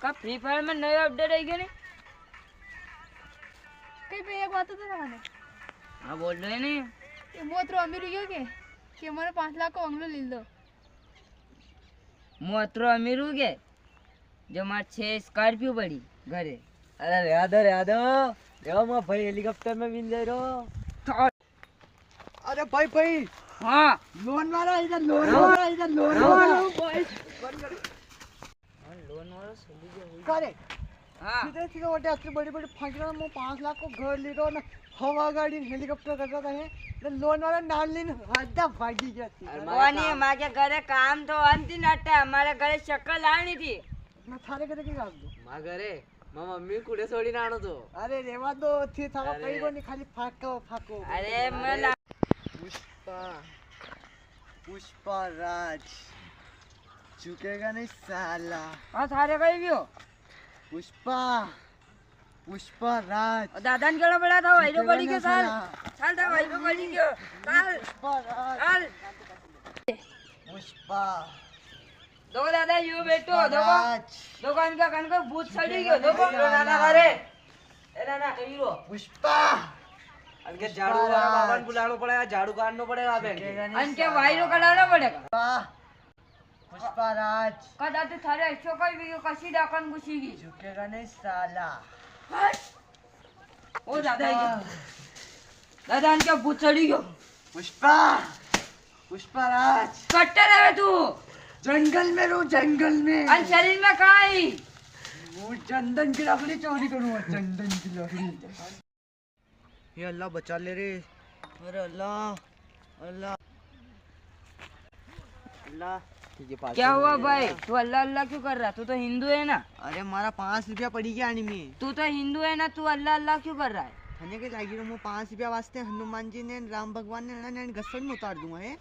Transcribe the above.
का free fire में नया अपडेट आई गया नहीं कहीं पे एक बात तो था मैंने हाँ बोल रहे नहीं कि वो तो अमीर हो गया कि हमारे 5 लाख को बंगलो ले लो હું અત્रो અમીર હું કે જો માર 6 સ્કોર્પિયો પડી ઘરે अरे रहदो देखो मैं भाई हेलीकॉप्टर में मिल जाए रो। अरे भाई हाँ लोन वाला इधर लोन वाला लोन वाला चली गया करे हाँ सीधे वो अच्छी बड़ी फंकना मैं 5 लाख को घर ले रहा ना हवा गाड़ी हेलीकॉप्टर कर रहा था तो लोन वाला नाल लेने हद्दा भागी गया थी। नहीं हमारे घरे काम तो अंतिम नटे हमारे घरे शक्ल आनी थी मैं थारे करे के काम दो मां घरे मां मम्मी कुड़े सोड़ी ना आनो तो अरे रेवा दो थी थारा कई को नहीं खाली फाको अरे मैं पुष्पा राज चुकेगा नहीं साला। हाँ थारे कहीं भी हो पुष्पा राज दादा ने कहना पड़ा था भाई तो बड़ी के साल था भाई तो बड़ी के साल साल पुष्पा दो दादा यू बैठो दुकान का कन को भूत सड़ी गयो देखो नाना घरे ए नाना कहीं रो पुष्पा अनके झाड़ू वाला बाबा ने बुलानो पड़ेगा झाड़ू काटनो पड़ेगा बहन अनके वायरो कढाना पड़ेगा पुष्पा राज कदा तो थारे ऐसो कोई भी कसी डाकन घुसी गई झुकेगा नहीं साला। ओ दादा दादा अनके भूत सड़ी गयो पुष्पा राज कट्टे रहे तू जंगल में रो जंगल में अन शरीर में काई वो चंदन की लकड़ी चोरी करूंगा चंदन की लकड़ी। ये अल्लाह बचा ले रे अरे अल्लाह अल्लाह अल्लाह क्या हुआ भाई तू अल्लाह अल्लाह क्यों कर रहा तू तो हिंदू है ना अरे हमारा 5 रुपया पड़ी गया आने में तू तो हिंदू है ना तू अल्लाह अल्लाह क्यों कर रहा है हने के जागी रो 5 रुपया वास्ते हनुमान जी ने राम भगवान ने घसड़ में उतार दूंगा है।